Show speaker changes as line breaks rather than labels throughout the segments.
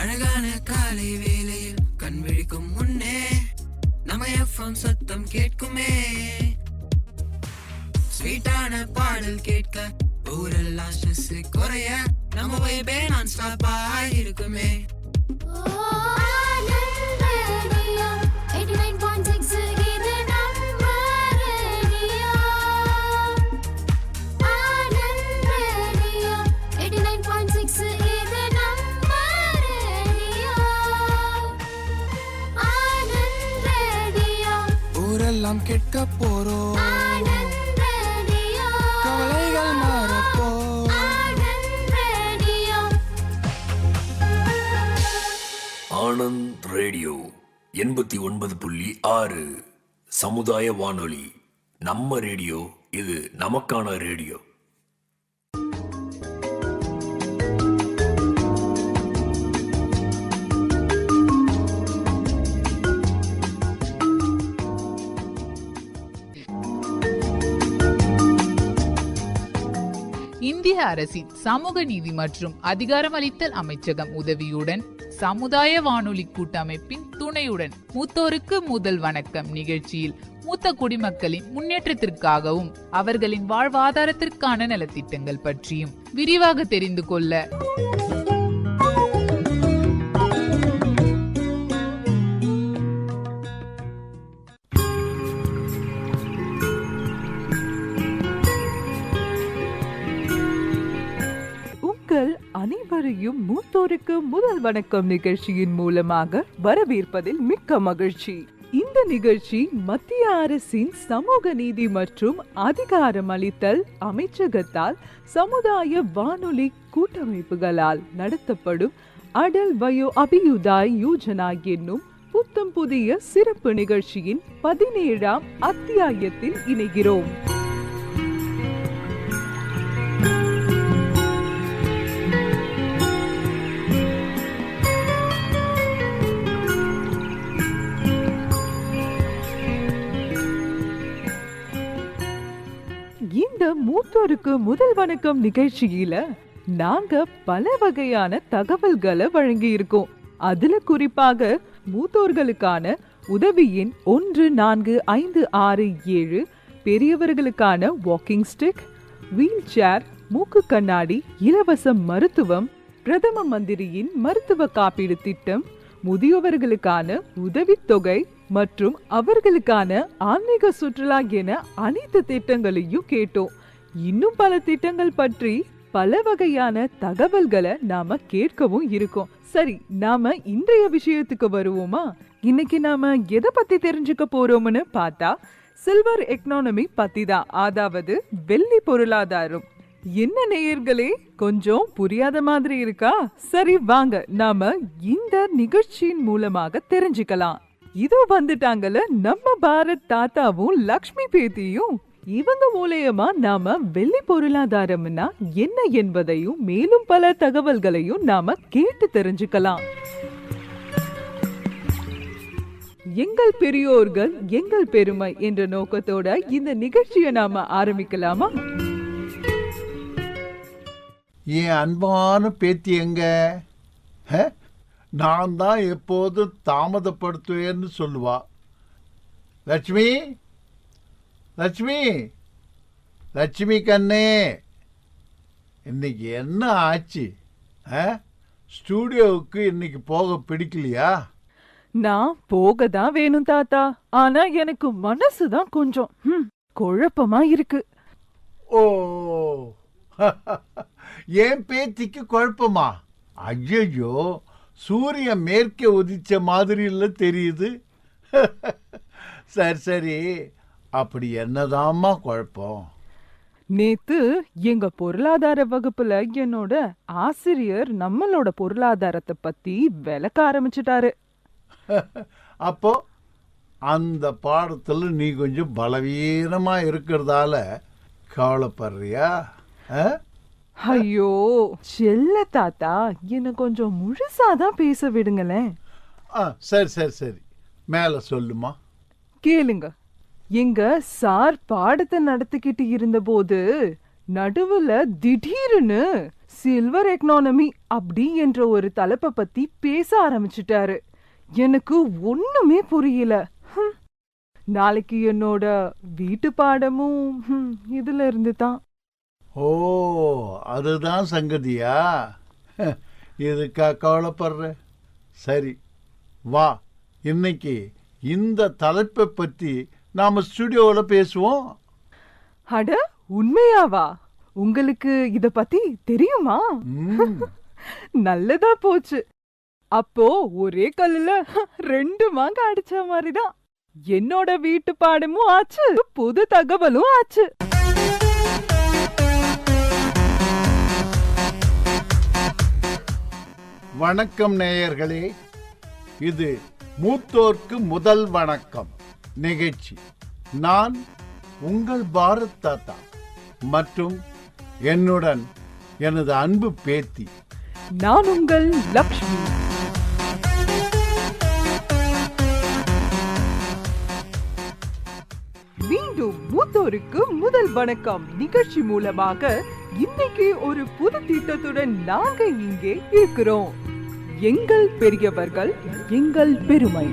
அழகான காலை வேளையில் கண் விழிக்கும் முன்னே நம்ம எஃப்எம் சத்தம் கேட்குமே. ஸ்வீட்டான பாடல் கேட்க ஊரெல்லாம் ஸ்ட்ரெஸ் குறைய நம்ம வைபே நான் ஸ்டாப்பா இருக்குமே. ஊரெல்லாம் கேட்க போறோம், கவலைகள் மாறப்போ.
ஆனந்த் ரேடியோ 89.6 சமுதாய வானொலி. நம்ம ரேடியோ, இது நமக்கான ரேடியோ.
இந்திய அரசின் சமூக நீதி மற்றும் அதிகாரமளித்தல் அமைச்சகம் உதவியுடன் சமுதாய வானொலி கூட்டமைப்பின் துணையுடன் மூத்தோருக்கு முதல் வணக்கம் நிகழ்ச்சியில் மூத்த குடிமக்களின் முன்னேற்றத்திற்காகவும் அவர்களின் வாழ்வாதாரத்திற்கான நலத்திட்டங்கள் பற்றியும் விரிவாக தெரிந்து கொள்ள
அனைவரையும் மூத்தோருக்கு முதல் வணக்கம் நிகழ்ச்சியின் மூலமாக வரவேற்பதில் மிக்க மகிழ்ச்சி. இந்த நிகழ்ச்சி மத்திய அரசின் சமூக நீதி மற்றும் அதிகாரமளித்தல் அமைச்சகத்தால் சமுதாய வானொலி கூட்டமைப்புகளால் நடத்தப்படும் அடல் வயோ அபியுதாய் யோஜனா என்னும் புத்தம் புதிய சிறப்பு நிகழ்ச்சியின் 17ஆம் அத்தியாயத்தில் இணைகிறோம். இந்த மூத்தோருக்கு முதல் வணக்கம் நிகழ்ச்சியில நாங்க பல வகையான தகவல்களை வழங்கி இருக்கோம். அதுல குறிப்பாக மூத்தோர்களுக்கான உதவியின் 145667, பெரியவர்களுக்கான வாக்கிங் ஸ்டிக், வீல் சேர், மூக்கு கண்ணாடி, இலவச மருத்துவம், பிரதம மந்திரியின் மருத்துவ காப்பீடு திட்டம், முதியவர்களுக்கான உதவித்தொகை மற்றும் அவர்களுக்கான ஆன்மீக சுற்றுலா என அனைத்து திட்டங்களையும் கேட்டோம். இன்னும் பல திட்டங்கள் பற்றி பல வகையான தகவல்களை நாம கேட்கவும் இருக்கோம். சரி, நாம இன்றைய விஷயத்துக்கு வருவோமா? இன்னைக்கு நாம எதை பத்தி தெரிஞ்சுக்க போறோம்னு பார்த்தா சில்வர் எக்கனாமி பத்தி தான், அதாவது வெள்ளி பொருளாதாரம். என்ன நேயர்களே, கொஞ்சம் புரியாத மாதிரி இருக்கா? சரி வாங்க, நாம இந்த நிகழ்ச்சியின் மூலமாக தெரிஞ்சுக்கலாம். இதோ வந்துட்டாங்கல நம்ம பாரத் தாத்தாவும் லக்ஷ்மி பேத்தியும். இவங்க மூலமா நாம வெள்ளி பொருளாதாரம்னா என்ன என்பதையும் மேலும் பல தகவல்களையும் நாம கேட்டு தெரிஞ்சுக்கலாம். எங்கள் பெரியோர்கள் எங்கள் பெருமை என்ற நோக்கத்தோட இந்த நிகழ்ச்சியை நாம ஆரம்பிக்கலாமா?
என் அன்பான பேத்தி எங்க? நான் தான் எப்போதும் தாமதப்படுத்துவேன்னு சொல்லுவா. லட்சுமி, லட்சுமி, லட்சுமி கண்ணே, இன்னைக்கு என்ன ஆச்சு? ஸ்டூடியோவுக்கு இன்னைக்கு போக பிடிக்கலையா?
நான் போக தான் வேணும் தாத்தா, ஆனா எனக்கு மனசுதான் கொஞ்சம் குழப்பமா இருக்கு.
ஓ, என் பேத்திக்கு குழப்பமா? ஐயோ, சூரியன் மேற்கே உதிச்ச மாதிரி இல்லை தெரியுது. சரி சரி, அப்படி என்னதாம்மா குழப்பம்?
நேத்து எங்க பொருளாதார வகுப்புல என்னோட ஆசிரியர் நம்மளோட பொருளாதாரத்தை பத்தி விளக்க ஆரம்பிச்சுட்டாரு.
அப்போ அந்த பாடத்துல நீ கொஞ்சம் பலவீனமா இருக்கிறதால கவலைப்படுறியா?
ஐயோ செல்ல தாத்தா, என்ன கொஞ்சம் முழுசாதான் பேச விடுங்களேன்.
சரி சரி சரி, மேல சொல்லுமா.
கேளுங்க. எங்க சார் பாடத்தை நடத்திக்கிட்டு இருந்த போது நடுவுல திடீர்னு சில்வர் எக்கனாமி அப்படி என்ற ஒரு தலைப்பை பத்தி பேச ஆரம்பிச்சுட்டாரு. எனக்கு ஒண்ணுமே புரியல. நாளைக்கு என்னோட வீட்டு பாடமும் இதுல இருந்து தான்.
ஓ, அதுதான் சங்கதியா? இதுக்கா கவலைப்படுற? சரி, வா, இன்னைக்கு இந்த தலைப்பை பற்றி நாம ஸ்டுடியோவில் பேசுவோம்.
அட, உண்மையாவா? உங்களுக்கு இத பத்தி தெரியுமா? நல்லதா போச்சு. அப்போ ஒரே கல்லுல 2 மாங்காய் அடிச்ச மாதிரிதான். என்னோட வீட்டு பாடமும் ஆச்சு, புது தகவலும் ஆச்சு.
வணக்கம் நேயர்களே, இது மூத்தோர்க்கு முதல் வணக்கம் நிகழ்ச்சி. நான் உங்கள் பாரத் தாத்தா மற்றும் என்னுடன் எனது அன்பு பேத்தி
நான் உங்கள் லக்ஷ்மி. மீண்டும் மூத்தோருக்கு முதல் வணக்கம் நிகழ்ச்சி மூலமாக இன்னைக்கு ஒரு புது திட்டத்துடன் நாங்க இங்கே இருக்கிறோம். எங்கள் பெரியவர்கள் எங்கள் பெருமை.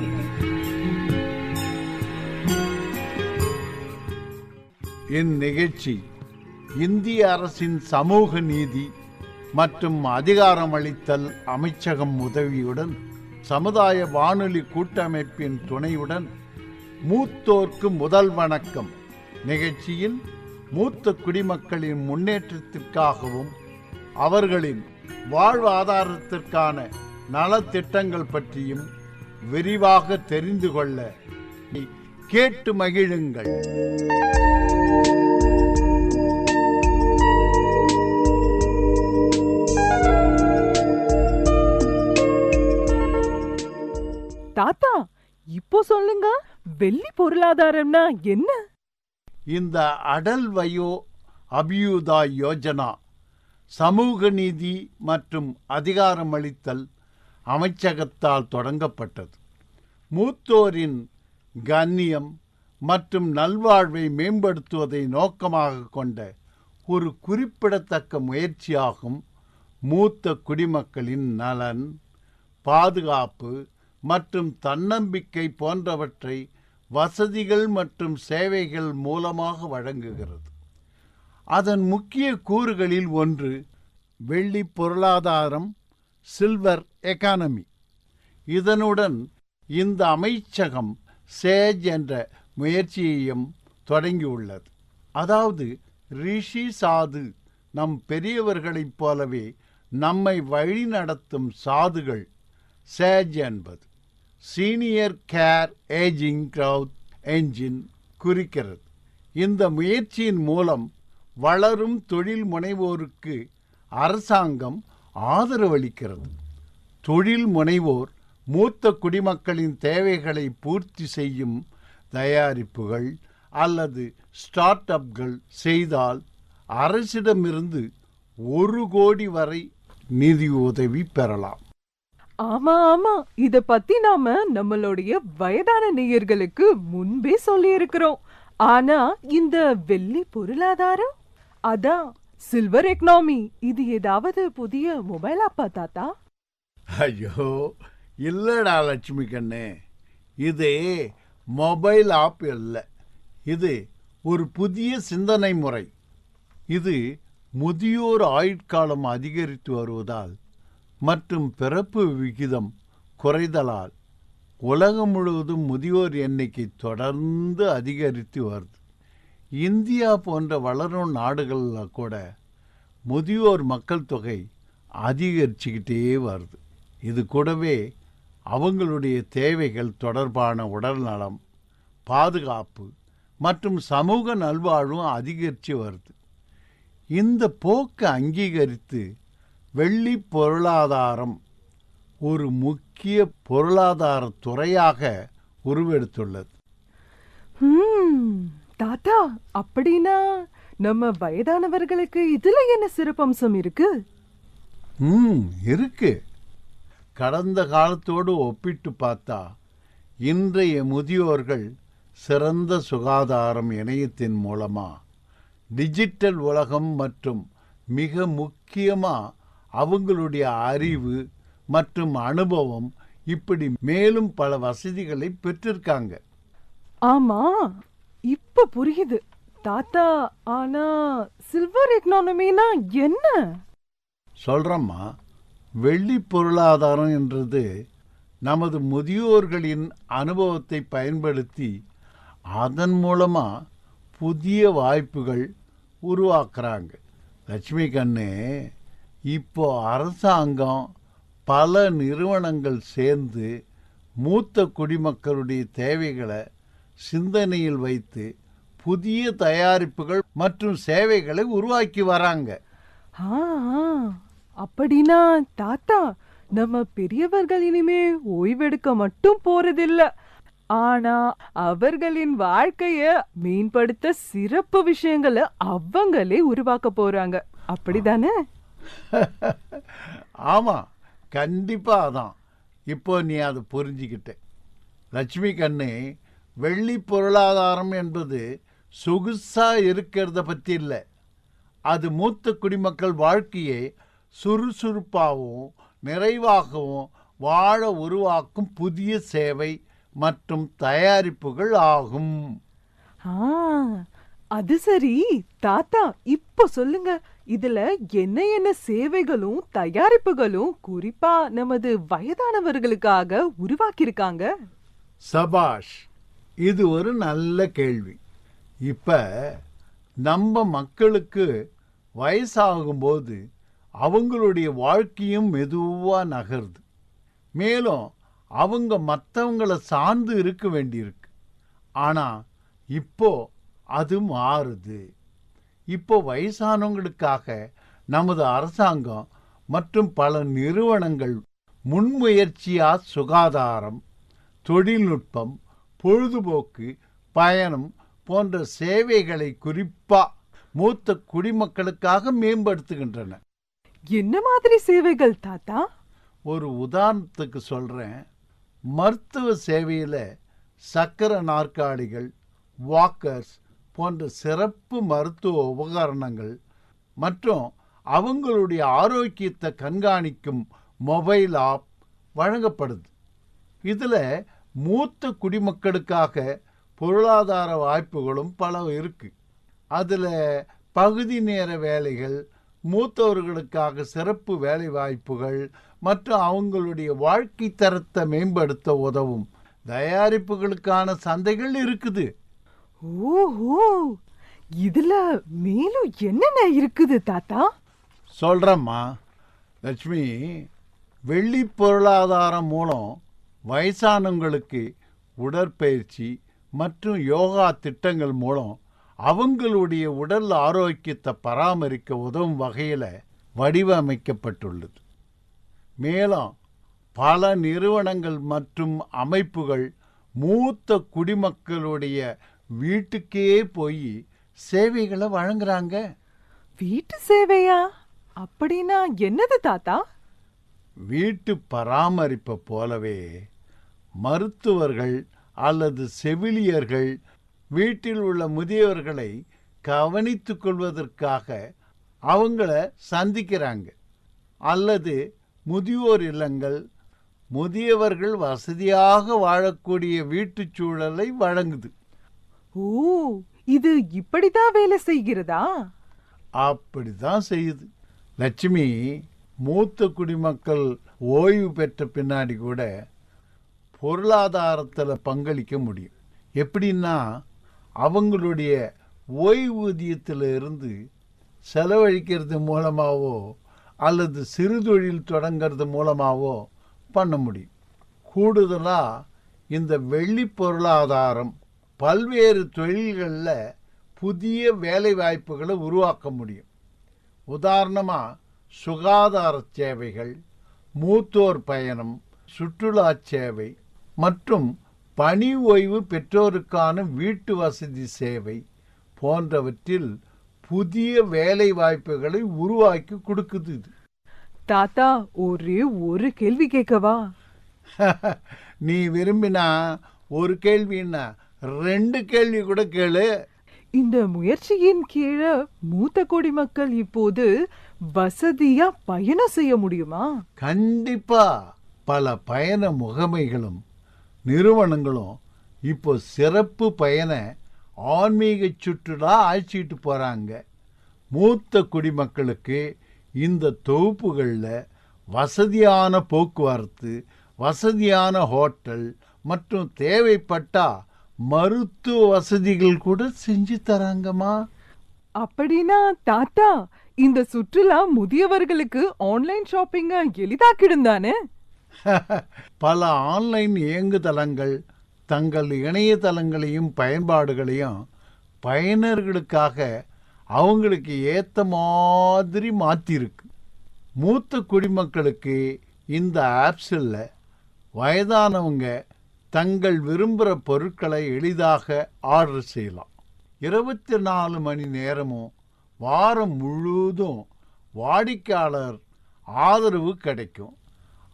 இந்நிகழ்ச்சி இந்திய அரசின் சமூக நீதி மற்றும் அதிகாரமளித்தல் அமைச்சகம் உதவியுடன் சமுதாய வானொலி கூட்டமைப்பின் துணையுடன் மூத்தோர்க்கு முதல் வணக்கம் நிகழ்ச்சியில் மூத்த குடிமக்களின் முன்னேற்றத்திற்காகவும் அவர்களின் வாழ்வாதாரத்திற்கான நலத்திட்டங்கள் பற்றியும் விரிவாக தெரிந்து கொள்ள கேட்டு மகிழுங்கள்.
தாத்தா, இப்போ சொல்லுங்க, வெள்ளி பொருளாதாரம்னா என்ன?
இந்த அடல் வயோ அபியுதா யோஜனா சமூக நீதி மற்றும் அதிகாரமளித்தல் அமைச்சகத்தால் தொடங்கப்பட்டது. மூத்தோரின் கண்ணியம் மற்றும் நல்வாழ்வை மேம்படுத்துவதை நோக்கமாக கொண்ட ஒரு குறிப்பிடத்தக்க முயற்சியாகும். மூத்த குடிமக்களின் நலன், பாதுகாப்பு மற்றும் தன்னம்பிக்கை போன்றவற்றை வசதிகள் மற்றும் சேவைகள் மூலமாக வழங்குகிறது. அதன் முக்கிய கூறுகளில் ஒன்று வெள்ளி பொருளாதாரம், சில்வர் எக்கானமி. இதனுடன் இந்த அமைச்சகம் சேஜ் என்ற முயற்சியையும் தொடங்கியுள்ளது. அதாவது ரிஷி சாது, நம் பெரியவர்களைப் போலவே நம்மை வழிநடத்தும் சாதுகள். சேஜ் என்பது senior care ageing growth engine குறிக்கிறது. இந்த முயற்சியின் மூலம் வளரும் தொழில் முனைவோருக்கு அரசாங்கம் ஆதரவளிக்கிறது. தொழில் முனைவோர் மூத்த குடிமக்களின் தேவைகளை பூர்த்தி செய்யும் தயாரிப்புகள் அல்லது ஸ்டார்ட் அப்கள் செய்தால் அரசிடமிருந்து 1 கோடி வரை நிதி உதவி பெறலாம்.
ஆமா ஆமா, இத பத்தி நாம நம்மளுடைய வயதான நேயர்களுக்கு முன்பே சொல்லி இருக்கிறோம். ஆனா இந்த வெள்ளி பொருளாதாரம், அதான் சில்வர் எக்கனாமி, இது ஏதாவது புதிய மொபைல் ஆப்பா தாத்தா?
ஐயோ இல்லடா லட்சுமி கண்ணே, இது மொபைல் ஆப் இல்லை. இது ஒரு புதிய சிந்தனை முறை. இது முதியோர் ஆயுட்காலம் அதிகரித்து வருவதால் மற்றும் பிறப்பு விகிதம் குறைதலால் உலகம் முழுவதும் முதியோர் எண்ணிக்கை தொடர்ந்து அதிகரித்து வருது. இந்தியா போன்ற வளரும் நாடுகளில் கூட முதியோர் மக்கள் தொகை அதிகரிச்சுக்கிட்டே வருது. இது கூடவே அவங்களுடைய தேவைகள் தொடர்பான உடல்நலம், பாதுகாப்பு மற்றும் சமூக நல்வாழ்வும் அதிகரித்து வருது. இந்த போக்கை அங்கீகரித்து வெள்ளி பொருளாதாரம் ஒரு முக்கிய பொருளாதார துறையாக உருவெடுத்துள்ளது.
தாத்தா, அப்படின்னா நம்ம வயதானவர்களுக்கு இதுல என்ன சிறப்பம்சம் இருக்கு?
இருக்கு. கடந்த காலத்தோடு ஒப்பிட்டு பார்த்தா இன்றைய முதியோர்கள் சிறந்த சுகாதாரம், இணையத்தின் மூலமா, டிஜிட்டல் உலகம் மற்றும் மிக முக்கியமாக அவங்களுடைய அறிவு மற்றும் அனுபவம் இப்படி மேலும் பல வசதிகளை பெற்றிருக்காங்க.
ஆமா, இப்ப புரியுது தாத்தா. ஆனா சில்வர் எக்கனாமினா என்ன?
சொல்றம்மா, வெள்ளி பொருளாதாரம் என்றது நமது முதியோர்களின் அனுபவத்தை பயன்படுத்தி அதன் மூலமா புதிய வாய்ப்புகள் உருவாக்குறாங்க. லட்சுமி கண்ணு, இப்போ அரசாங்கம் பல நிறுவனங்கள் சேர்ந்து மூத்த குடிமக்களுடைய தேவைகளை சிந்தனையில் வைத்து புதிய தயாரிப்புகள் மற்றும் சேவைகளை உருவாக்கி வராங்க.
அப்படின்னா தாத்தா, நம்ம பெரியவர்கள் இனிமே ஓய்வெடுக்க மட்டும் போறதில்ல, ஆனா அவர்களின் வாழ்க்கைய மேம்படுத்த சிறப்பு விஷயங்களை அவங்களே உருவாக்க போறாங்க. அப்படிதானே?
ஆமா, கண்டிப்பா அதான். இப்போ நீ அதை புரிஞ்சுக்கிட்ட. லட்சுமி கண்ணு, வெள்ளி பொருளாதாரம் என்பது சொகுசா இருக்கிறத பற்றி இல்லை. அது மூத்த குடிமக்கள் வாழ்க்கையை சுறுசுறுப்பாகவும் நிறைவாகவும் வாழ உருவாக்கும் புதிய சேவை மற்றும் தயாரிப்புகள் ஆகும்.
அது சரி தாத்தா, இப்போ சொல்லுங்க, இதுல என்ன என்ன சேவைகளும் தயாரிப்புகளும் குறிப்பா நமது வயதானவர்களுக்காக உருவாக்கியிருக்காங்க?
சபாஷ், இது ஒரு நல்ல கேள்வி. இப்ப நம்ம மக்களுக்கு வயசாகும்போது அவங்களுடைய வாழ்க்கையும் மெதுவா நகருது. மேலும் அவங்க மற்றவங்களை சார்ந்து இருக்க வேண்டியிருக்கு. ஆனா இப்போ அது மாறுது. இப்போ வயசானவங்களுக்காக நமது அரசாங்கம் மற்றும் பல நிறுவனங்கள் முன்முயற்சியா சுகாதாரம், தொழில்நுட்பம், பொழுதுபோக்கு, பயணம் போன்ற சேவைகளை குறிப்பா மூத்த குடிமக்களுக்காக மேம்படுத்துகின்றன.
என்ன மாதிரி சேவைகள் தாத்தா?
ஒரு உதாரணத்துக்கு சொல்றேன். மருத்துவ சேவையில சக்கர நாற்காலிகள், வாக்கர்ஸ் போன்ற சிறப்பு மருத்துவ உபகரணங்கள் மற்றும் அவங்களுடைய ஆரோக்கியத்தை கண்காணிக்கும் மொபைல் ஆப் வழங்கப்படுது. இதில் மூத்த குடிமக்களுக்காக பொருளாதார வாய்ப்புகளும் பல இருக்கு. அதில் பகுதி நேர வேலைகள், மூத்தவர்களுக்காக சிறப்பு வேலை வாய்ப்புகள் மற்றும் அவங்களுடைய வாழ்க்கை தரத்தை மேம்படுத்த உதவும் தயாரிப்புகளுக்கான சந்தைகள் இருக்குது.
ஓஹோ, இதுல மேலும் என்னென்ன இருக்குது தாத்தா?
சொல்றம்மா லட்சுமி, வெள்ளி பொருளாதாரம் மூலம் வயசானவங்களுக்கு உடற்பயிற்சி மற்றும் யோகா திட்டங்கள் மூலம் அவங்களுடைய உடல் ஆரோக்கியத்தை பராமரிக்க உதவும் வகையில் வடிவமைக்கப்பட்டுள்ளது. மேலும் பல நிறுவனங்கள் மற்றும் அமைப்புகள் மூத்த குடிமக்களுடைய வீட்டுக்கே போய் சேவைகளை வழங்குறாங்க.
வீட்டு சேவையா? அப்படின்னா என்னது தாத்தா?
வீட்டு பராமரிப்பை போலவே மருத்துவர்கள் அல்லது செவிலியர்கள் வீட்டில் உள்ள முதியவர்களை கவனித்துக் கொள்வதற்காக அவங்கள சந்திக்கிறாங்க. அல்லது முதியோர் இல்லங்கள் முதியவர்கள் வசதியாக வாழக்கூடிய வீட்டுச் சூழலை வழங்குது.
ஓ, இது இப்படிதான் வேலை செய்கிறதா?
அப்படிதான் செய்யுது. லட்சுமி, மூத்த குடிமக்கள் ஓய்வு பெற்ற பின்னாடி கூட பொருளாதாரத்தில் பங்களிக்க முடியும். எப்படின்னா, அவங்களுடைய ஓய்வூதியத்தில் இருந்து செலவழிக்கிறது மூலமாகவோ அல்லது சிறு தொழில் தொடங்கிறது மூலமாகவோ பண்ண முடியும். கூடுதலாக இந்த வெள்ளி பொருளாதாரம் பல்வேறு தொழில்களில் புதிய வேலை வாய்ப்புகளை உருவாக்க முடியும். உதாரணமாக சுகாதார சேவைகள், மூத்தோர் பயணம், சுற்றுலா சேவை மற்றும் பணி ஓய்வு பெற்றோருக்கான வீட்டு வசதி சேவை போன்றவற்றில் புதிய வேலை வாய்ப்புகளை உருவாக்கி கொடுக்குது.
தாத்தா, ஒரே ஒரு கேள்வி கேட்கவா?
நீ விரும்பினா ஒரு கேள்வின்னா 2 கேள்வி கூட கேளு.
இந்த முயற்சியின் கீழே மூத்த குடிமக்கள் இப்போது வசதியா பயணம் செய்ய முடியுமா?
கண்டிப்பா. பல பயண முகமைகளும் நிறுவனங்களும் இப்போ சிறப்பு பயண ஆன்மீக சுற்றுலா அழைச்சிட்டு போறாங்க. மூத்த குடிமக்களுக்கு இந்த தொகுப்புகளில் வசதியான போக்குவரத்து, வசதியான ஹோட்டல் மற்றும் தேவைப்பட்டா மருத்துவ வசதிகள் கூட செஞ்சு தராங்கம்மா.
அப்படின்னா தாத்தா, இந்த சுற்றுலா முதியவர்களுக்கு ஆன்லைன் ஷாப்பிங்க எளிதாக்கிடும் தானே?
பல ஆன்லைன் இயங்குதளங்கள் தங்கள் இணையதளங்களையும் பயன்பாடுகளையும் பயனர்களுக்காக அவங்களுக்கு ஏற்ற மாதிரி மாற்றிருக்கு. மூத்த குடிமக்களுக்கு இந்த ஆப்ஸில் வயதானவங்க தங்கள் விரும்புகிற பொருட்களை எளிதாக ஆர்டர் செய்யலாம். 24 மணி நேரமும் வாரம் முழுவதும் வாடிக்கையாளர் ஆதரவு கிடைக்கும்.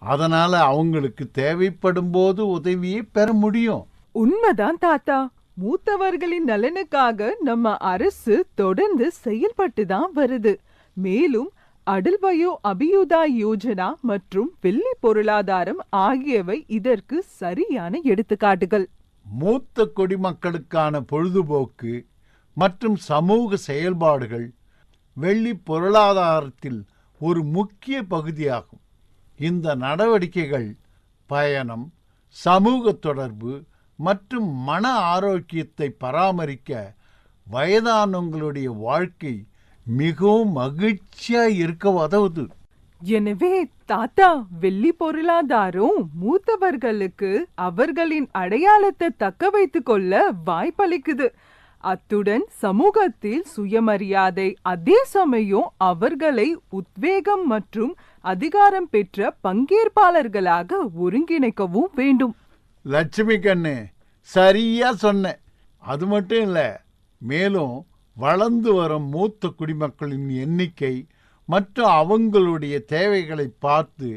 அதனால் அவங்களுக்கு தேவைப்படும் போது உதவியை பெற முடியும்.
உண்மைதான் தாத்தா. மூத்தவர்களின் நலனுக்காக நம்ம அரசு தொடர்ந்து செயல்பட்டு தான் வருது. மேலும் அடல் வயோ அபியுதா யோஜனா மற்றும் வெள்ளி பொருளாதாரம் ஆகியவை இதற்கு சரியான எடுத்துக்காட்டுகள்.
மூத்த குடிமக்களுக்கான பொழுதுபோக்கு மற்றும் சமூக செயல்பாடுகள் வெள்ளி பொருளாதாரத்தில் ஒரு முக்கிய பகுதியாகும். இந்த நடவடிக்கைகள் பயணம், சமூக தொடர்பு மற்றும் மன ஆரோக்கியத்தை பராமரிக்க வயதானவங்களுடைய வாழ்க்கை மிகவும் மகிழ்ச்சியா இருக்க உதவுது.
எனவே தாத்தா, வெள்ளி பொருளாதாரம் மூத்தவர்களுக்கு அவர்களின் அடையாளத்தை தக்க வைத்துக் கொள்ள வாய்ப்பளிக்குது. அத்துடன் சமூகத்தில் சுயமரியாதை, அதே சமயம் அவர்களை உத்வேகம் மற்றும் அதிகாரம் பெற்ற பங்கேற்பாளர்களாக ஒருங்கிணைக்கவும் வேண்டும்.
லட்சுமி கண்ணு, சரியா சொன்ன. அது மட்டும் இல்லை, மேலும் வளர்ந்து வரும் மூத்த குடிமக்களின் எண்ணிக்கை மற்றும் அவங்களுடைய தேவைகளை பார்த்து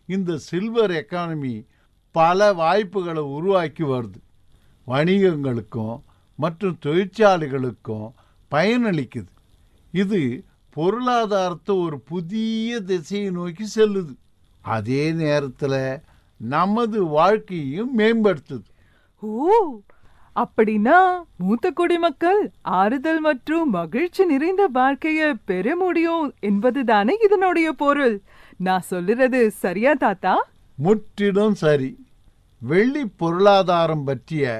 இந்த சில்வர் எக்கானமி பல வாய்ப்புகளை உருவாக்கி வருது. வணிகங்களுக்கும் மற்றும் தொழிற்சாலைகளுக்கும் பயனளிக்குது. இது பொருளாதாரத்தை ஒரு புதிய திசையை நோக்கி செல்லுது. அதே நேரத்தில் நமது வாழ்க்கையையும் மேம்படுத்துது.
ஓ, அப்படின்னா மூத்த குடிமக்கள் ஆறுதல் மற்றும் மகிழ்ச்சி நிறைந்த வாழ்க்கைய பெற முடியும் என்பதுதானே இதனுடைய பொருள். நான் சொல்லுறது சரியா தாத்தா?
முற்றிலும் சரி. வெள்ளி பொருளாதாரம் பற்றிய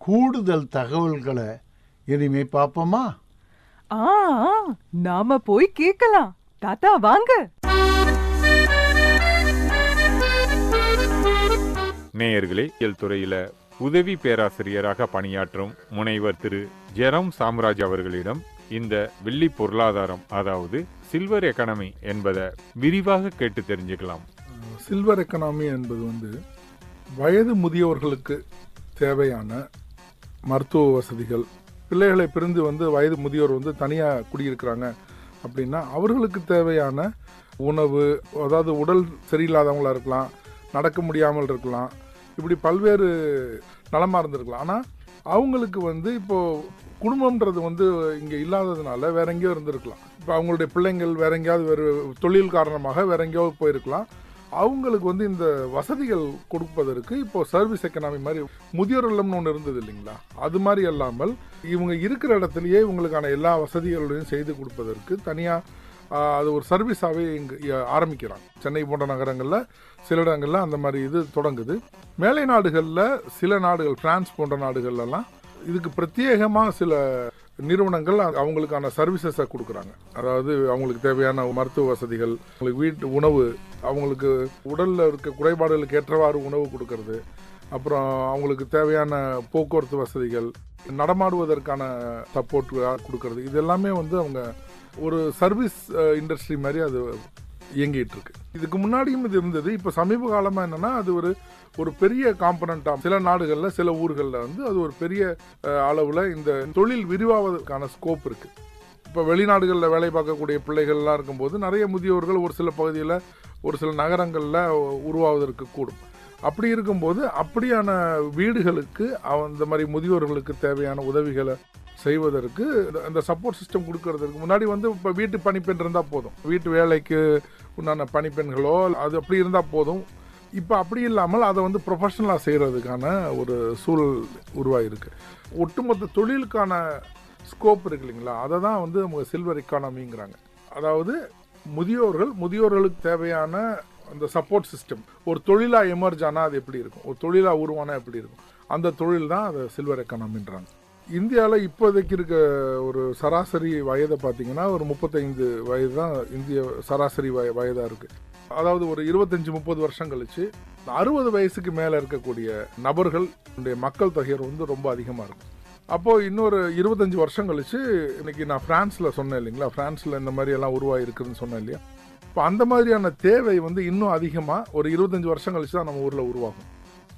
கூடுதல் தகவல்களை இனிமே பார்ப்போமா?
நாம போய் கேட்கலாம். தாத்தா வாங்க.
நேயர்களே, துறையில உதவி பேராசிரியராக பணியாற்றும் முனைவர் திரு ஜெரம் சாம்ராஜ் அவர்களிடம் இந்த வெள்ளி பொருளாதாரம், அதாவது சில்வர் எக்கானமி என்பதை விரிவாக கேட்டு தெரிஞ்சுக்கலாம்.
சில்வர் எக்கானமி என்பது வயது முதியவர்களுக்கு தேவையான மருத்துவ வசதிகள், பிள்ளைகளை பிரிந்து வயது முதியோர் தனியாக குடியிருக்கிறாங்க அப்படின்னா அவர்களுக்கு தேவையான உணவு, அதாவது உடல் சரியில்லாதவங்களாக இருக்கலாம், நடக்க முடியாமல் இருக்கலாம், இப்படி பல்வேறு நலமாக இருந்திருக்கலாம். ஆனால் அவங்களுக்கு இப்போது குடும்பம்ன்றது இங்கே இல்லாததுனால வேற எங்கேயோ இருந்திருக்கலாம். இப்போ அவங்களுடைய பிள்ளைங்கள் வேற எங்கேயாவது வேறு தொழில் காரணமாக வேற எங்கேயாவது போயிருக்கலாம். அவங்களுக்கு இந்த வசதிகள் கொடுப்பதற்கு இப்போ சர்வீஸ் எக்கனாமி மாதிரி முதியோர் இல்லம்னு ஒன்று இருந்தது இல்லைங்களா, அது மாதிரி அல்லாமல் இவங்க இருக்கிற இடத்துலையே இவங்களுக்கான எல்லா வசதிகளையும் செய்து கொடுப்பதற்கு தனியாக அது ஒரு சர்வீஸாகவே இங்கே ஆரம்பிக்கிறாங்க. சென்னை போன்ற நகரங்களில் சில இடங்களில் அந்த மாதிரி இது தொடங்குது. மேலை நாடுகளில் சில நாடுகள், பிரான்ஸ் போன்ற நாடுகள்லாம் இதுக்கு பிரத்யேகமாக சில நிறுவனங்கள் அவங்களுக்கான சர்வீசஸை கொடுக்குறாங்க. அதாவது அவங்களுக்கு தேவையான மருத்துவ வசதிகள், அவங்களுக்கு வீட்டு உணவு, அவங்களுக்கு உடலில் இருக்க குறைபாடுகளுக்கு ஏற்றவாறு உணவு கொடுக்கறது, அப்புறம் அவங்களுக்கு தேவையான போக்குவரத்து வசதிகள், நடமாடுவதற்கான சப்போர்ட் கொடுக்கறது, இது எல்லாமே அவங்க ஒரு சர்வீஸ் இண்டஸ்ட்ரி மாதிரி அது இயங்கிட்டு இருக்கு. இதுக்கு முன்னாடியும் இது இருந்தது. இப்போ சமீப காலமாக என்னன்னா அது ஒரு பெரிய காம்பனண்டாக சில நாடுகளில் சில ஊர்களில் அது ஒரு பெரிய அளவில் இந்த தொழில் விரிவாவதற்கான ஸ்கோப் இருக்கு. இப்போ வெளிநாடுகளில் வேலை பார்க்கக்கூடிய பிள்ளைகள்லாம் இருக்கும்போது நிறைய முதியோர்கள் ஒரு சில பகுதியில் ஒரு சில நகரங்களில் உருவாவதற்கு கூடும். அப்படி இருக்கும்போது அப்படியான வீடுகளுக்கு இந்த மாதிரி முதியோர்களுக்கு தேவையான உதவிகளை செய்வதற்கு அந்த சப்போர்ட் சிஸ்டம் கொடுக்கறதுக்கு முன்னாடி வந்து இப்போ வீட்டு பணிப்பெண் இருந்தால் போதும், வீட்டு வேலைக்கு உண்டான பணிப்பெண்களோ அது அப்படி இருந்தால் போதும். இப்போ அப்படி இல்லாமல் அதை வந்து ப்ரொஃபஷனலாக செய்கிறதுக்கான ஒரு சூழல் உருவாகிருக்கு. ஒட்டுமொத்த தொழிலுக்கான ஸ்கோப் இருக்கு இல்லைங்களா, அதை தான் வந்து அவங்க சில்வர் எக்கானமிங்கிறாங்க. அதாவது முதியோர்களுக்கு தேவையான அந்த சப்போர்ட் சிஸ்டம் ஒரு தொழிலாக எமர்ஜ் ஆனால் அது எப்படி இருக்கும், ஒரு தொழிலாக உருவானா எப்படி இருக்கும், அந்த தொழில் தான் அதை சில்வர் எக்கானமின்றாங்க. இந்தியாவில் இப்போதைக்கு இருக்க ஒரு சராசரி வயதை பார்த்தீங்கன்னா ஒரு 35 வயது தான் இந்திய சராசரி வயதாக இருக்குது. அதாவது ஒரு 25-30 வருஷம் கழிச்சு 60 வயசுக்கு மேலே இருக்கக்கூடிய நபர்கள் மக்கள் தொகை வந்து ரொம்ப அதிகமாக இருக்கும். அப்போது இன்னொரு 25 வருஷம் கழிச்சு, இன்னைக்கு நான் ஃப்ரான்ஸில் சொன்னேன் இல்லைங்களா, ஃப்ரான்ஸில் இந்த மாதிரி எல்லாம் உருவாகிருக்குதுன்னு சொன்னேன் இல்லையா, இப்போ அந்த மாதிரியான தேவை வந்து இன்னும் அதிகமாக ஒரு 25 வருஷம் கழிச்சு தான் நம்ம ஊரில் உருவாகும்.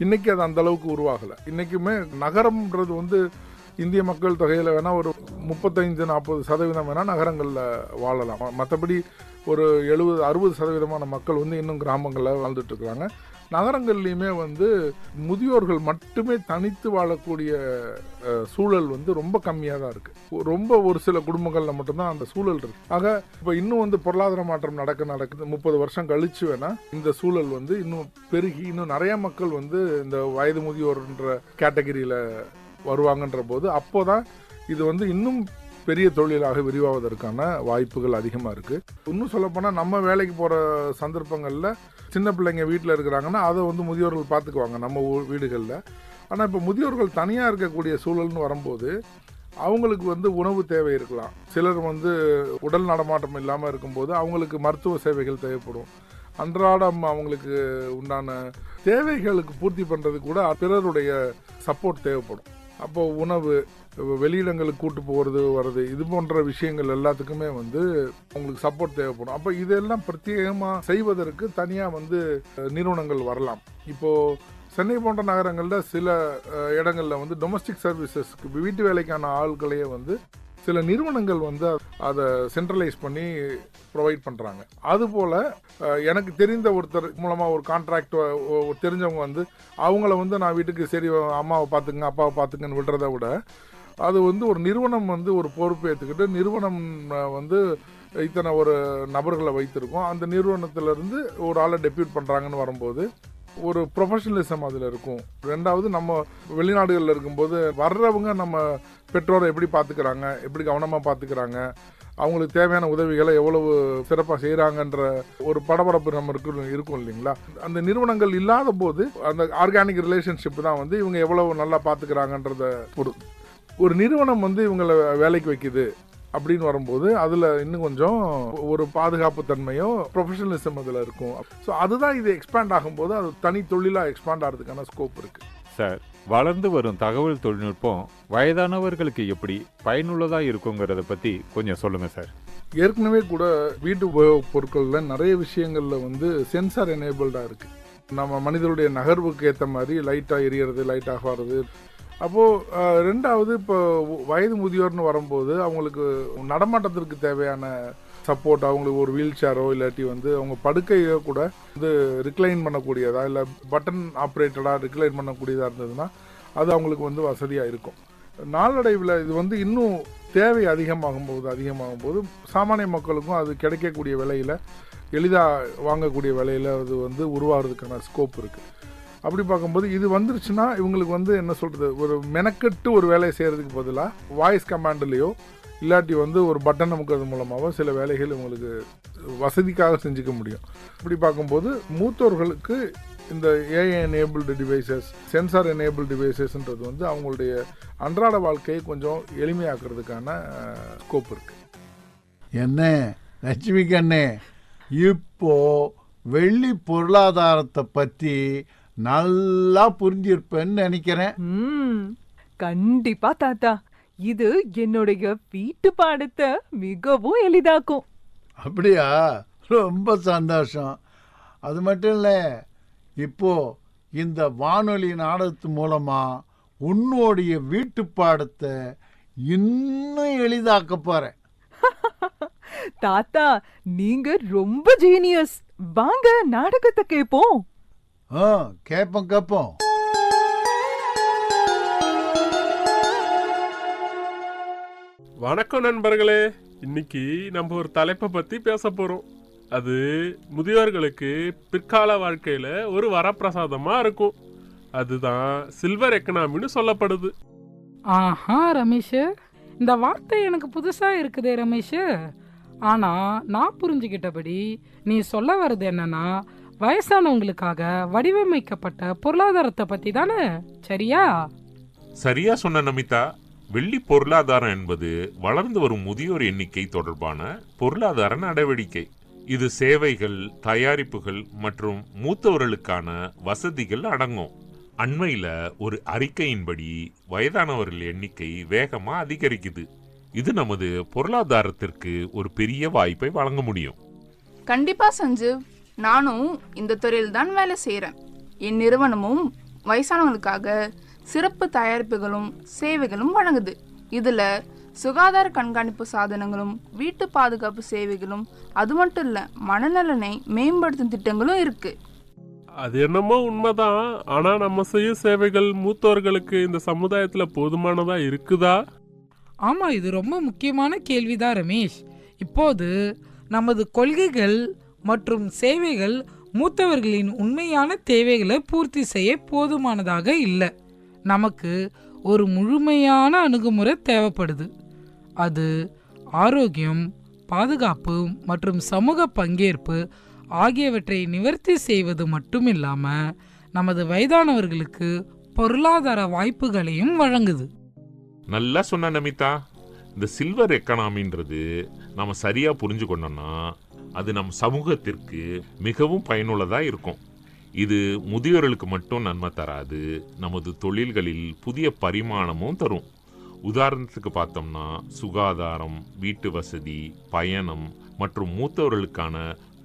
இன்றைக்கி அது அந்த அளவுக்கு உருவாகலை. இன்றைக்குமே நகரம்ன்றது வந்து இந்திய மக்கள் தொகையில் வேணால் ஒரு 35-40% வேணால் நகரங்களில் வாழலாம். மற்றபடி ஒரு 70-60% மக்கள் வந்து இன்னும் கிராமங்களில் வாழ்ந்துட்டுருக்குறாங்க. நகரங்கள்லையுமே வந்து முதியோர்கள் மட்டுமே தனித்து வாழக்கூடிய சூழல் வந்து ரொம்ப கம்மியாக தான் இருக்குது. ரொம்ப ஒரு சில குடும்பங்களில் மட்டும்தான் அந்த சூழல் இருக்குது. ஆக இப்போ இன்னும் வந்து பொருளாதார மாற்றம் நடக்குது. 30 வருஷம் கழிச்சு வேணால் இந்த சூழல் வந்து இன்னும் பெருகி இன்னும் நிறைய மக்கள் வந்து இந்த வயது முதியோர்ன்ற கேட்டகரியில் வருவாங்கன்ற போது அப்போதான் இது வந்து இன்னும் பெரிய தொழிலாக விரிவாவதற்கான வாய்ப்புகள் அதிகமாக இருக்குது. இன்னும் சொல்லப்போனால் நம்ம வேலைக்கு போகிற சந்தர்ப்பங்களில் சின்ன பிள்ளைங்க வீட்டில் இருக்கிறாங்கன்னா அதை வந்து முதியோர்கள் பார்த்துக்குவாங்க நம்ம வீடுகளில். ஆனால் இப்போ முதியோர்கள் தனியாக இருக்கக்கூடிய சூழல்னு வரும்போது அவங்களுக்கு வந்து உணவு தேவை இருக்கலாம். சிலர் வந்து உடல் நடமாட்டம் இல்லாமல் இருக்கும்போது அவங்களுக்கு மருத்துவ சேவைகள் தேவைப்படும். அன்றாடம் அவங்களுக்கு உண்டான தேவைகளுக்கு பூர்த்தி பண்ணுறது கூட பிறருடைய சப்போர்ட் தேவைப்படும். அப்போது உணவு, வெளியிடங்களுக்கு கூட்டு போகிறது வர்றது, இது போன்ற விஷயங்கள் எல்லாத்துக்குமே வந்து அவங்களுக்கு சப்போர்ட் தேவைப்படும். அப்போ இதெல்லாம் பிரத்யேகமாக செய்வதற்கு தனியாக வந்து நிறுவனங்கள் வரலாம். இப்போது சென்னை போன்ற நகரங்களில் சில இடங்களில் வந்து டொமஸ்டிக் சர்வீசஸ்க்கு வீட்டு வேலைக்கான ஆட்களையே வந்து சில நிறுவனங்கள் வந்து அதை சென்ட்ரலைஸ் பண்ணி ப்ரொவைட் பண்ணுறாங்க. அதுபோல் எனக்கு தெரிந்த ஒருத்தர் மூலமாக ஒரு கான்ட்ராக்ட் தெரிஞ்சவங்க வந்து அவங்கள வந்து நான் வீட்டுக்கு சரி அம்மாவை பார்த்துங்க அப்பாவை பார்த்துங்கன்னு விடுறத விட அது வந்து ஒரு நிறுவனம் வந்து ஒரு பொறுப்பு ஏற்றுக்கிட்டு நிறுவனம் வந்து இத்தனை ஒரு நபர்களை வைத்திருக்கோம், அந்த நிறுவனத்திலேருந்து ஒரு ஆளை டெப்யூட் பண்ணுறாங்கன்னு வரும்போது ஒரு ப்ரொஃபஷனலிசம் அதில் இருக்கும். ரெண்டாவது, நம்ம வெளிநாடுகளில் இருக்கும்போது வர்றவங்க நம்ம பெற்றோரை எப்படி பார்த்துக்கிறாங்க, எப்படி கவனமாக பார்த்துக்கிறாங்க, அவங்களுக்கு தேவையான உதவிகளை எவ்வளவு சிறப்பாக செய்கிறாங்கன்ற ஒரு படபடப்பு நம்ம இருக்கும் இல்லைங்களா. அந்த நிறுவனங்கள் இல்லாத போது அந்த ஆர்கானிக் ரிலேஷன்ஷிப் தான் வந்து இவங்க எவ்வளவு நல்லா பார்த்துக்கிறாங்கன்றத பொறுத்து. ஒரு நிறுவனம் வந்து இவங்களை வேலைக்கு வைக்குது அப்படின்னு வரும்போது அதில் இன்னும் கொஞ்சம் ஒரு பாதுகாப்பு தன்மையோ ப்ரொஃபஷனலிசம் அதில் இருக்கும். ஸோ அதுதான் இது எக்ஸ்பேண்ட் ஆகும்போது அது தனி தொழிலாக எக்ஸ்பேண்ட் ஆகிறதுக்கான ஸ்கோப் இருக்குது.
சார், வளர்ந்து வரும் தகவல் தொழில்நுட்பம் வயதானவர்களுக்கு எப்படி பயனுள்ளதாக இருக்குங்கிறத பற்றி கொஞ்சம் சொல்லுங்கள் சார்.
ஏற்கனவே கூட வீட்டு உபயோகப் பொருட்களில் நிறைய விஷயங்களில் வந்து சென்சார் எனேபிள்டாக இருக்குது. நம்ம மனிதனுடைய நகர்வுக்கு ஏற்ற மாதிரி லைட்டாக எரியறது, லைட்டாக ஆகிறது. அப்போது ரெண்டாவது, இப்போ வயது முதியோர்னு வரும்போது அவங்களுக்கு நடமாட்டத்திற்கு தேவையான சப்போர்ட், அவங்களுக்கு ஒரு வீல் சேரோ இல்லாட்டி வந்து அவங்க படுக்கையோ கூட வந்து ரிக்ளைன் பண்ணக்கூடியதா இல்லை பட்டன் ஆப்ரேட்டடாக ரிக்ளைன் பண்ணக்கூடியதாக இருந்ததுன்னா அது அவங்களுக்கு வந்து வசதியாக இருக்கும். நாளடைவில் இது வந்து இன்னும் தேவை அதிகமாகும் போது சாமானிய மக்களுக்கும் அது கிடைக்கக்கூடிய விலையில், எளிதாக வாங்கக்கூடிய விலையில் அது வந்து உருவாகிறதுக்கான ஸ்கோப் இருக்குது. அப்படி பார்க்கும்போது இது வந்துருச்சுன்னா இவங்களுக்கு வந்து என்ன சொல்கிறது, ஒரு மெனக்கெட்டு ஒரு வேலையை செய்கிறதுக்கு பதிலாக வாய்ஸ் கமாண்ட்லேயோ இல்லாட்டி வந்து ஒரு பட்டன் அமுக்கிறது மூலமாகவோ சில வேலைகள் இவங்களுக்கு வசதிக்காக செஞ்சுக்க முடியும். இப்படி பார்க்கும்போது மூத்தோர்களுக்கு இந்த AI enabled devices, sensor enable டிவைசஸ்ன்றது வந்து அவங்களுடைய அன்றாட வாழ்க்கையை கொஞ்சம் எளிமையாக்குறதுக்கான ஸ்கோப் இருக்குது.
என்ன லட்சுமிக்கண்ணே, இப்போ வெள்ளி பொருளாதாரத்தை பற்றி நல்லா புரிஞ்சிருப்பேன்னு நினைக்கிறேன்.
கண்டிப்பா தாத்தா, இது என்னுடைய வீட்டு பாடத்தை மிகவும் எளிதாக்கும்.
அப்படியா? ரொம்ப சந்தோஷம். அது மட்டும் இல்லை, இப்போ இந்த வானொலி நாடகத்து மூலமா உன்னுடைய வீட்டு பாடத்தை இன்னும் எளிதாக்க போறேன்.
தாத்தா, நீங்க ரொம்ப ஜீனியஸ். வாங்க நாடகத்தை கேட்போம்.
கேட்போம்.
வணக்கம் நண்பர்களே. இன்னைக்கு நம்ம ஒரு தலைப்பை பத்தி பேச போறோம். அது முதியோர்களுக்கு பிற்கால வாழ்க்கையில ஒரு வரப்பிரசாதமா இருக்கும். அதுதான் சில்வர் எக்கனாமின்னு சொல்லப்படுது.
ஆஹா ரமேஷ், இந்த வார்த்தை எனக்கு புதுசா இருக்குதே ரமேஷ். ஆனா நான் புரிஞ்சுக்கிட்டபடி நீ சொல்ல வர்றது என்னன்னா, வயசானவங்களுக்காக வடிவமைக்கப்பட்ட பொருளாதாரத்தை பத்தி தானே, சரியா?
சரியா சொன்ன நமிதா. வெள்ளி பொருளாதாரம் என்பது வளர்ந்து வரும் முதியோர் எண்ணிக்கை தொடர்பான பொருளாதார நடவடிக்கை. இது சேவைகள், தயாரிப்புகள் மற்றும் மூத்தவர்களுக்கான வசதிகள் அடங்கும். அண்மையில ஒரு அறிக்கையின்படி வயதானவர்கள் எண்ணிக்கை வேகமா அதிகரிக்குது. இது நமது பொருளாதாரத்திற்கு ஒரு பெரிய வாய்ப்பை வழங்க முடியும்.
கண்டிப்பா சஞ்சீவ், நானும் இந்த துறையில் தான் வேலை செய்கிறேன். என் நிறுவனமும் வயசானவங்களுக்காக சிறப்பு தயாரிப்புகளும் சேவைகளும் வழங்குது. இதில் சுகாதார கண்காணிப்பு சாதனங்களும் வீட்டு பாதுகாப்பு சேவைகளும், அது மட்டும் இல்லை, மனநலனை மேம்படுத்தும் திட்டங்களும் இருக்குது.
அது என்னமோ உண்மைதான். ஆனா நம்ம செய்யும் சேவைகள் மூத்தோர்களுக்கு இந்த சமுதாயத்துல போதுமானதா இருக்குதா?
ஆமா, இது ரொம்ப முக்கியமான கேள்விதான் ரமேஷ். இப்போது நமது கொள்கைகள் மற்றும் சேவைகள் மூத்தவர்களின் உண்மையான தேவைகளை பூர்த்தி செய்ய போதுமானதாக இல்லை. நமக்கு ஒரு முழுமையான அணுகுமுறை தேவைப்படுது. அது ஆரோக்கியம், பாதுகாப்பு மற்றும் சமூக பங்கேற்பு ஆகியவற்றை நிவர்த்தி செய்வது மட்டும் இல்லாமல் நமது வயதானவர்களுக்கு பொருளாதார வாய்ப்புகளையும் வழங்குது.
நல்லா சொன்ன நமிதா. இந்த சில்வர் எக்கனாமின்றது நம்ம சரியா புரிஞ்சு கொண்டோம்னா அது நம் சமூகத்திற்கு மிகவும் பயனுள்ளதா இருக்கும். இது முதியோர்களுக்கு மட்டும் நன்மை தராது, நமது தொழில்களில் புதிய பரிமாணமும் தரும். உதாரணத்துக்கு பார்த்தோம்னா சுகாதாரம், வீட்டு வசதி, பயணம் மற்றும் மூத்தவர்களுக்கான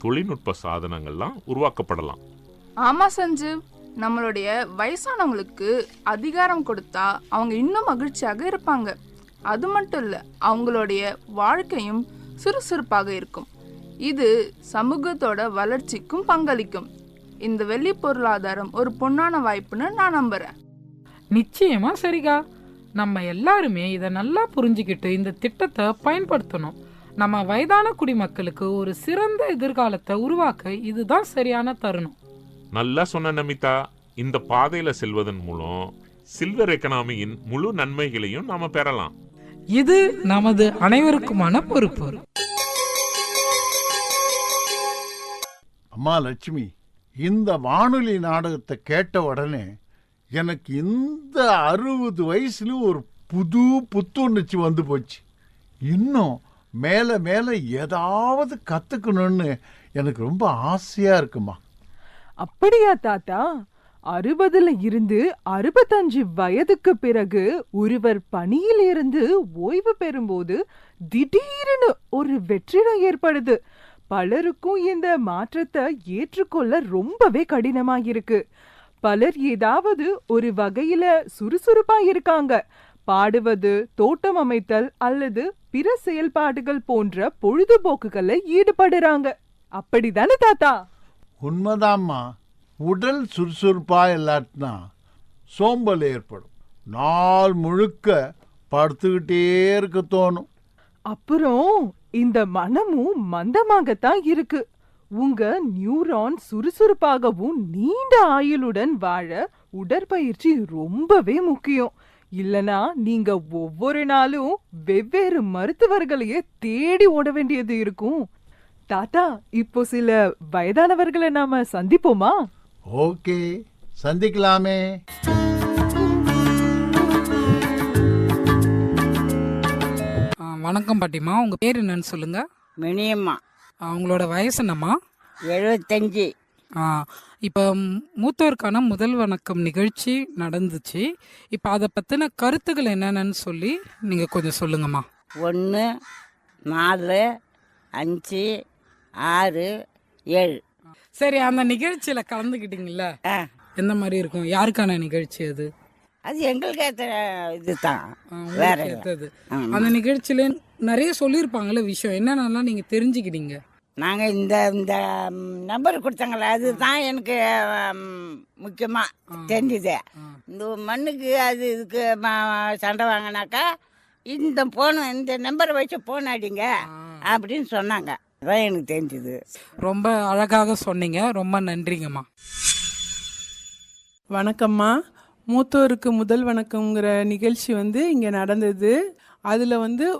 தொழில்நுட்ப சாதனங்கள்லாம் உருவாக்கப்படலாம்.
ஆமா சஞ்சீவ், நம்மளுடைய வயசானவங்களுக்கு அதிகாரம் கொடுத்தா அவங்க இன்னும் மகிழ்ச்சியாக இருப்பாங்க. அது மட்டும் இல்லை, அவங்களுடைய வாழ்க்கையும் சுறுசுறுப்பாக இருக்கும். இது சமூகத்தோட வளர்ச்சிக்கும் பங்களிக்கும். இந்த வெள்ளி பொருளாதாரம் ஒரு பொன்னான வாய்ப்புன்னு நான் நம்புறேன்.
நிச்சயமா சரிகா. நம்ம எல்லாருமே இதை நல்லா புரிஞ்சுக்கிட்டு இந்த திட்டத்தை பயன்படுத்தணும். நம்ம வயதான குடிமக்களுக்கு ஒரு சிறந்த எதிர்காலத்தை உருவாக்க இதுதான் சரியான தருணம்.
நல்லா சொன்ன நமிதா. இந்த பாதையில செல்வதன் மூலம் சில்வர் எக்கனாமியின் முழு நன்மைகளையும் நாம பெறலாம்.
இது நமது அனைவருக்குமான பொறுப்பு.
அம்மா லட்சுமி, இந்த வானொலி நாடகத்தை கேட்ட உடனே எனக்கு இந்த 60 வயசுல ஒரு புத்துணர்ச்சி வந்து போச்சு. இன்னும் மேலே மேலே ஏதாவது கற்றுக்கணும்னு எனக்கு ரொம்ப ஆசையாக இருக்குமா.
அப்படியா தாத்தா? 60ல இருந்து 65 வயதுக்கு பிறகு ஒருவர் பணியில் இருந்து ஓய்வு பெறும்போது திடீர்னு ஒரு வெற்றிடம் ஏற்படுது. பலருக்கும் இந்த மாற்றத்தை ஏற்றுக்கொள்ள ரொம்பவே கடினமாயிருக்கு. பலர் ஏதாவது ஒரு வகையில சுறுசுறுப்பா இருக்காங்க. பாடுவது, தோட்டம் அமைத்தல் அல்லது பிற செயல்பாடுகள் போன்ற பொழுதுபோக்குகளை ஈடுபடுறாங்க. அப்படிதானே தாத்தா?
உண்மைதாம்மா. உடல் சுறுசுறுப்பா இல்லாட்டினா சோம்பல் ஏற்படும். நாள் முழுக்க படுத்துக்கிட்டே இருக்க தோணும்.
அப்புறம் இந்த மனமும் மந்தமாகத்தான் இருக்கு. உங்க நியூரான் சுறுசுறுப்பாகவும் நீண்ட ஆயுளுடன் வாழ உடற்பயிற்சி ரொம்பவே முக்கியம். இல்லனா நீங்க ஒவ்வொரு நாளும் வெவ்வேறு மருத்துவர்களையே தேடி ஓட வேண்டியது இருக்கும். தாத்தா, இப்போ சில வயதானவர்களை நாம சந்திப்போமா?
ஓகே, சந்திக்கலாமே.
வணக்கம் பாட்டிமா, உங்க பேர் என்னன்னு சொல்லுங்க.
மினியம்மா.
உங்களோட வயசு என்னம்மா?
75.
இப்போ மூத்தோருக்கான முதல் வணக்கம் நிகழ்ச்சி நடந்துச்சு. இப்போ அதை பற்றின கருத்துக்கள் என்னென்னு சொல்லி நீங்கள் கொஞ்சம் சொல்லுங்கம்மா.
1, 4, 5, 6, 7.
சரி, அந்த நிகழ்ச்சியில் கலந்துக்கிட்டீங்கல்ல, எந்த மாதிரி இருக்கும்? யாருக்கான நிகழ்ச்சி அது?
அது எங்களுக்கு ஏற்ற இதுதான், வேற
ஏற்றது. அந்த நிகழ்ச்சியில நிறைய சொல்லியிருப்பாங்கல்ல விஷயம், என்னென்னலாம் நீங்கள் தெரிஞ்சுக்கிட்டீங்க?
நாங்கள் இந்த இந்த நம்பர் கொடுத்தாங்களே, அதுதான் எனக்கு முக்கியமாக தெரிஞ்சுது. இந்த மண்ணுக்கு அது இதுக்கு சண்டை வாங்கினாக்கா இந்த போன் இந்த நம்பரை வச்சு போன் அடிங்க அப்படின்னு சொன்னாங்க. அதான் எனக்கு தெரிஞ்சுது.
ரொம்ப அழகாக சொன்னீங்க. ரொம்ப நன்றிங்கம்மா.
வணக்கம்மா. மூத்தோருக்கு முதல் வணக்கங்கிற நிகழ்ச்சி இங்கே நடந்தது. அதில்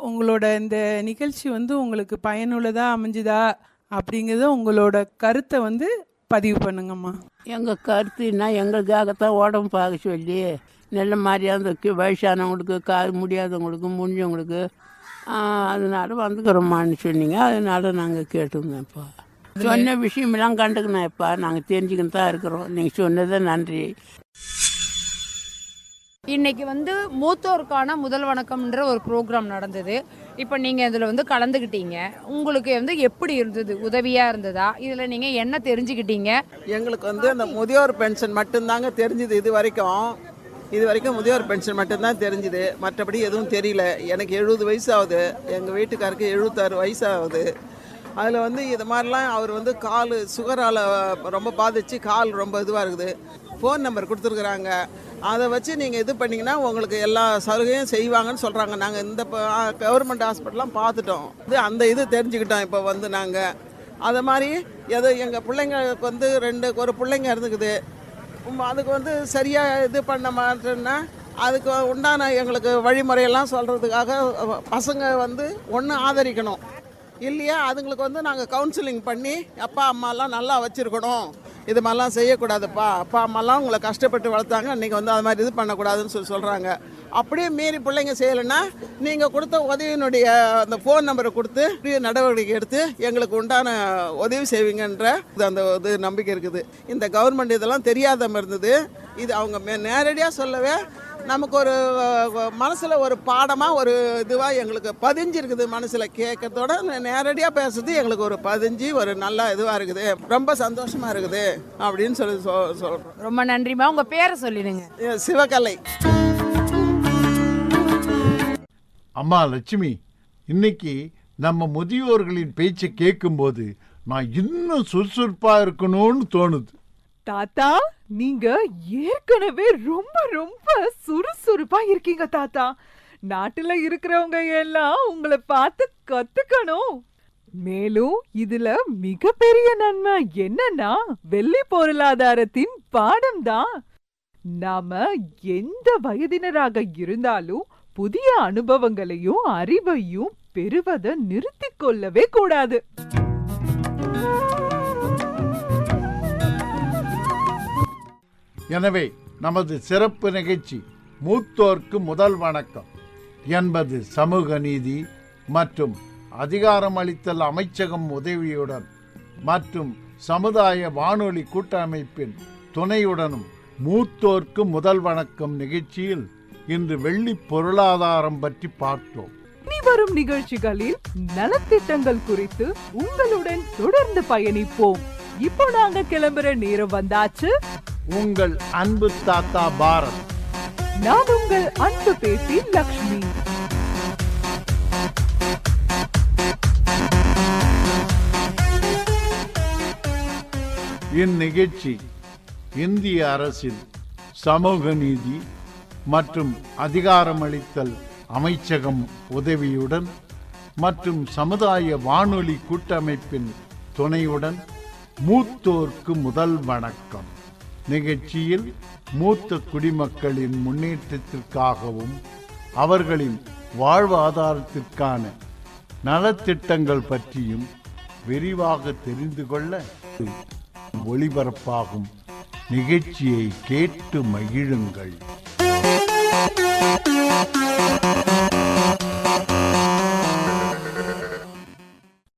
உங்களோட இந்த நிகழ்ச்சி உங்களுக்கு பயனுள்ளதாக அமைஞ்சுதா அப்படிங்கிறத உங்களோட கருத்தை பதிவு பண்ணுங்கம்மா.
எங்கள் கருத்துன்னா எங்களுக்காகத்தான் உடம்பு பார்க்க சொல்லி நல்ல மாதிரியாக அந்த வயசானவங்களுக்கு கால் முடியாதவங்களுக்கு முடிஞ்சவங்களுக்கு அதனால வந்துக்கிறோம்மான்னு சொன்னீங்க. அதனால நாங்கள் கேட்டுருந்தோம்ப்பா. சொன்ன விஷயமெல்லாம் கண்டுக்கணும்ப்பா. நாங்கள் தெரிஞ்சுக்கின்னு தான் இருக்கிறோம். நீங்கள் சொன்னதை நன்றி.
இன்னைக்கு மூத்தோருக்கான முதல் வணக்கம்ன்ற ஒரு ப்ரோக்ராம் நடந்தது. இப்போ நீங்கள் இதில் கலந்துக்கிட்டீங்க. உங்களுக்கு எப்படி இருந்தது? உதவியாக இருந்ததா? இதில் நீங்கள் என்ன தெரிஞ்சுக்கிட்டீங்க?
எங்களுக்கு அந்த முதியோர் பென்ஷன் மட்டும்தாங்க தெரிஞ்சுது. இது வரைக்கும் முதியோர் பென்ஷன் மட்டும்தான் தெரிஞ்சுது. மற்றபடி எதுவும் தெரியல. எனக்கு 70 வயசு ஆகுது. எங்கள் வீட்டுக்காருக்கு 76 வயசு ஆகுது. அதில் இது மாதிரிலாம் அவர் கால் சுகரால் ரொம்ப பாதிச்சு கால் ரொம்ப இதுவாக இருக்குது. ஃபோன் நம்பர் கொடுத்துருக்குறாங்க. அதை வச்சு நீங்கள் இது பண்ணிங்கன்னா உங்களுக்கு எல்லா சலுகையும் செய்வாங்கன்னு சொல்கிறாங்க. நாங்கள் இந்த கவர்மெண்ட் ஹாஸ்பிட்டலாம் பார்த்துட்டோம். அந்த இது தெரிஞ்சுக்கிட்டோம். இப்போ நாங்கள் அதை மாதிரி எங்கள் பிள்ளைங்களுக்கு ஒரு பிள்ளைங்க இருந்துக்குது. அதுக்கு சரியாக இது பண்ண மாட்டேன்னா அதுக்கு உண்டான எங்களுக்கு வழிமுறையெல்லாம் சொல்கிறதுக்காக பசங்க ஒன்று ஆதரிக்கணும். இல்லையா அதுங்களுக்கு நாங்கள் கவுன்சிலிங் பண்ணி அப்பா அம்மாலாம் நல்லா வச்சுருக்கணும். இது மாதிரிலாம் செய்யக்கூடாதுப்பா. அப்பா அம்மாலாம் உங்களை கஷ்டப்பட்டு வளர்த்தாங்க. இன்றைக்கி அது மாதிரி இது பண்ணக்கூடாதுன்னு சொல்கிறாங்க. அப்படியே மீறி பிள்ளைங்க செய்யலைன்னா நீங்கள் கொடுத்த உதவியினுடைய அந்த ஃபோன் நம்பரை கொடுத்து நடவடிக்கை எடுத்து எங்களுக்கு உண்டான உதவி செய்வீங்கன்ற அந்த இது நம்பிக்கை இருக்குது. இந்த கவர்மெண்ட் இதெல்லாம் தெரியாத இருந்தது. இது அவங்க நேரடியாக சொல்லவே நமக்கு ஒரு மனசில் ஒரு பாடமாக ஒரு இதுவாக எங்களுக்கு பதிஞ்சிருக்குது. மனசில் கேட்கறதோட நேரடியாக பேசுறது எங்களுக்கு ஒரு பதிஞ்சு ஒரு நல்ல இதுவாக இருக்குது. ரொம்ப சந்தோஷமாக இருக்குது அப்படின்னு சொல்கிறோம்.
ரொம்ப நன்றிம்மா. உங்கள் பேரை சொல்லிடுங்க.
சிவகலை.
அம்மா லட்சுமி, இன்னைக்கு நம்ம முதியோர்களின் பேச்சை கேட்கும்போது நான் இன்னும் சுறுசுறுப்பாக இருக்கணும்னு தோணுது.
தாத்தா, நீங்க ஏற்கனவே ரொம்ப ரொம்ப சுறுசுறுப்பா இருக்கீங்க தாத்தா. நாட்டுல இருக்கிறவங்க எல்லாம் உங்களை பார்த்து கத்துக்கணும். மேலும் இதுல மிகப்பெரிய நன்மை என்னன்னா வெள்ளி பொருளாதாரத்தின் பாடம் தான். நாம எந்த வயதினராக இருந்தாலும் புதிய அனுபவங்களையும் அறிவையும் பெறுவதை நிறுத்திக் கொள்ளவே கூடாது.
எனவே நமது சிறப்பு நிகழ்ச்சி மூத்தோர்க்கு முதல் வணக்கம் என்பது சமூக நீதி மற்றும் அதிகாரமளித்தல் அமைச்சகம் உதவியுடன் மற்றும் சமுதாய வானொலி கூட்டமைப்பின் துணையுடனும் மூத்தோர்க்கு முதல் வணக்கம் நிகழ்ச்சியில் இன்று வெள்ளி பொருளாதாரம் பற்றி பார்த்தோம்.
வரும் நிகழ்ச்சிகளில் நலத்திட்டங்கள் குறித்து உங்களுடன் தொடர்ந்து பயணிப்போம். இப்போ நாங்க கிளம்புற நேரம் வந்தாச்சு.
உங்கள் அன்பு தாத்தா பாரத்.
நான் உங்கள் அன்பு பேத்தி லக்ஷ்மி.
இந்நிகழ்ச்சி இந்திய அரசின் சமூக நீதி மற்றும் அதிகாரமளித்தல் அமைச்சகம் உதவியுடன் மற்றும் சமுதாய வானொலி கூட்டமைப்பின் துணையுடன் மூத்தோர்க்கு முதல் வணக்கம் நிகழ்ச்சியில் மூத்த குடிமக்களின் முன்னேற்றத்திற்காகவும் அவர்களின் வாழ்வாதாரத்திற்கான நலத்திட்டங்கள் பற்றியும் விரிவாக தெரிந்து கொள்ள ஒளிபரப்பாகும் நிகழ்ச்சியை கேட்டு மகிழுங்கள்.